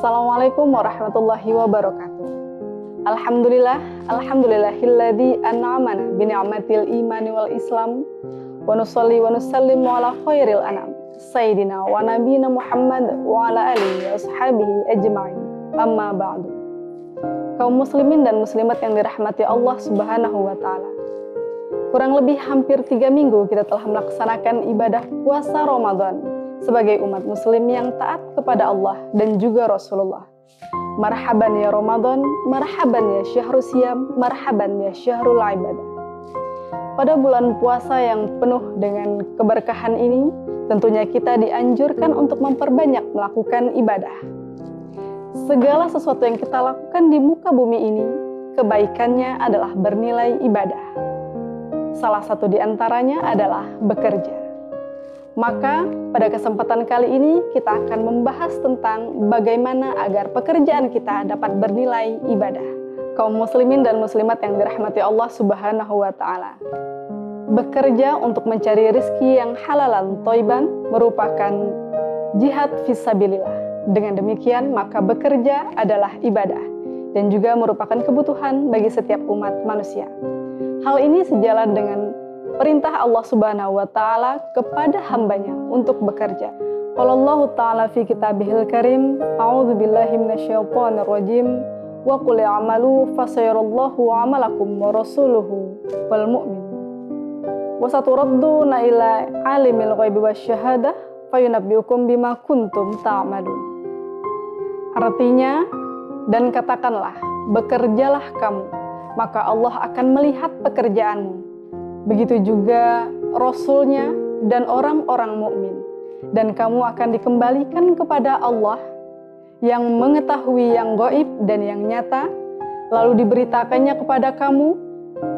Assalamualaikum warahmatullahi wabarakatuh. Alhamdulillahilladzi an'amana bi ni'matil imani wal islam wa nusalli wa nusallimu ala khairil anam sayyidina wa nabiyina Muhammad wa ala alihi wa ashabihi ajma'in. Amma ba'du. Kaum muslimin dan muslimat yang dirahmati Allah Subhanahu wa taala. Kurang lebih hampir 3 minggu kita telah melaksanakan ibadah puasa Ramadan sebagai umat muslim yang taat kepada Allah dan juga Rasulullah. Marhaban ya Ramadan, marhaban ya syahrul siyam, marhaban ya syahrul ibadah. Pada bulan puasa yang penuh dengan keberkahan ini, tentunya kita dianjurkan untuk memperbanyak melakukan ibadah. Segala sesuatu yang kita lakukan di muka bumi ini, kebaikannya adalah bernilai ibadah. Salah satu di antaranya adalah bekerja. Maka pada kesempatan kali ini kita akan membahas tentang bagaimana agar pekerjaan kita dapat bernilai ibadah. Kaum muslimin dan muslimat yang dirahmati Allah Subhanahu wa taala. Bekerja untuk mencari rezeki yang halalan thayyiban merupakan jihad fisabilillah. Dengan demikian maka bekerja adalah ibadah dan juga merupakan kebutuhan bagi setiap umat manusia. Hal ini sejalan dengan perintah Allah Subhanahu wa taala kepada hambanya untuk bekerja. Qala Allah taala fi kitabihil karim, a'udzu billahi minasyaitonir rajim, wa qul i'malu fasayarallahu 'amalakum wa rasuluhu wal mu'min. Wa saturadduna ila 'alimil ghaibi wasyahadah fayunabbiukum bima kuntum ta'malun. Artinya, dan katakanlah, bekerjalah kamu, maka Allah akan melihat pekerjaanmu. Begitu juga Rasulnya dan orang-orang mukmin. Dan kamu akan dikembalikan kepada Allah yang mengetahui yang gaib dan yang nyata, lalu diberitakannya kepada kamu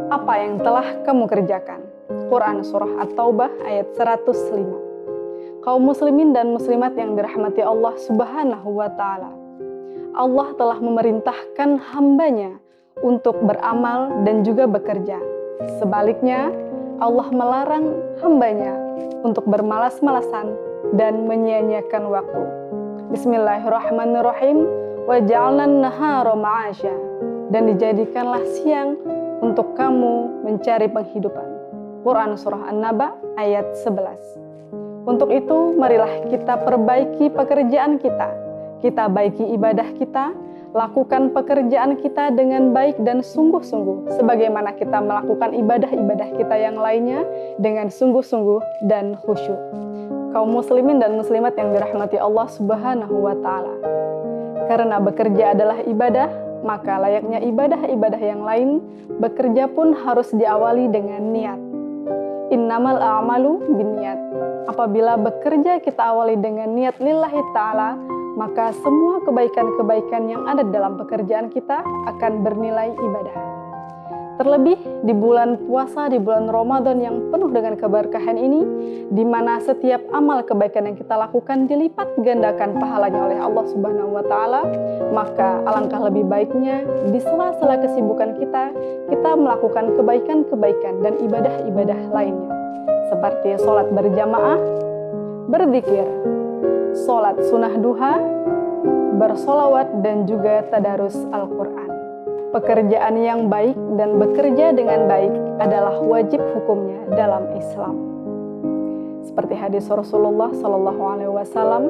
apa yang telah kamu kerjakan. Quran Surah At-Taubah ayat 105. Kaum muslimin dan muslimat yang dirahmati Allah Subhanahu wa ta'ala. Allah telah memerintahkan hambanya untuk beramal dan juga bekerja. Sebaliknya, Allah melarang hambanya untuk bermalas-malasan dan menyia-nyiakan waktu. Bismillahirrahmanirrahim. Wa ja'alnan nahara ma'asya. Dan dijadikanlah siang untuk kamu mencari penghidupan. Quran Surah An-Naba ayat 11. Untuk itu, marilah kita perbaiki pekerjaan kita. Kita baiki ibadah kita. Lakukan pekerjaan kita dengan baik dan sungguh-sungguh, sebagaimana kita melakukan ibadah-ibadah kita yang lainnya dengan sungguh-sungguh dan khusyuk. Kaum muslimin dan muslimat yang dirahmati Allah Subhanahu wa ta'ala. Karena bekerja adalah ibadah, maka layaknya ibadah-ibadah yang lain, bekerja pun harus diawali dengan niat. Innamal a'malu binniyat. Apabila bekerja kita awali dengan niat lillahi ta'ala, maka semua kebaikan-kebaikan yang ada dalam pekerjaan kita akan bernilai ibadah. Terlebih di bulan puasa, di bulan Ramadan yang penuh dengan keberkahan ini, di mana setiap amal kebaikan yang kita lakukan dilipat gandakan pahalanya oleh Allah Subhanahu wa taala, maka alangkah lebih baiknya di sela-sela kesibukan kita melakukan kebaikan-kebaikan dan ibadah-ibadah lainnya, seperti sholat berjamaah, berzikir, sholat sunnah duha, bersolawat, dan juga tadarus Al-Quran. Pekerjaan yang baik dan bekerja dengan baik adalah wajib hukumnya dalam Islam. Seperti hadis Rasulullah SAW,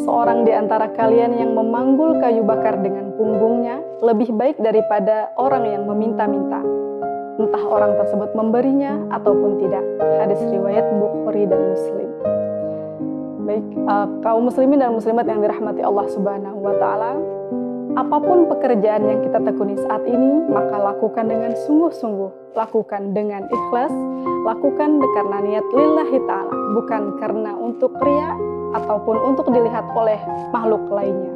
seorang di antara kalian yang memanggul kayu bakar dengan punggungnya lebih baik daripada orang yang meminta-minta, entah orang tersebut memberinya ataupun tidak. Hadis riwayat Bukhari dan Muslim. Baik, kaum muslimin dan muslimat yang dirahmati Allah Subhanahu wa ta'ala, apapun pekerjaan yang kita tekuni saat ini, maka lakukan dengan sungguh-sungguh, lakukan dengan ikhlas, lakukan karena niat lillahi ta'ala, bukan karena untuk riya ataupun untuk dilihat oleh makhluk lainnya.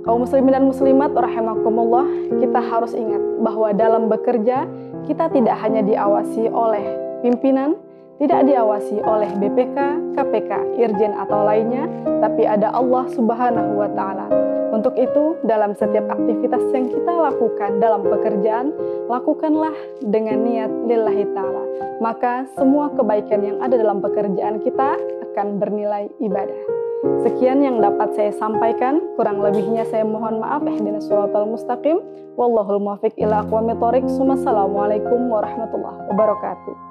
Kaum muslimin dan muslimat rahimakumullah, kita harus ingat bahwa dalam bekerja kita tidak hanya diawasi oleh pimpinan, tidak diawasi oleh BPK, KPK, Irjen atau lainnya, tapi ada Allah Subhanahu wa ta'ala. Untuk itu, dalam setiap aktivitas yang kita lakukan dalam pekerjaan, lakukanlah dengan niat lillahi ta'ala. Maka semua kebaikan yang ada dalam pekerjaan kita akan bernilai ibadah. Sekian yang dapat saya sampaikan, kurang lebihnya saya mohon maaf. Ihdinas shiratal mustaqim, wallahul muwaffiq ila aqwamit thoriq. Wassalamualaikum warahmatullahi wabarakatuh.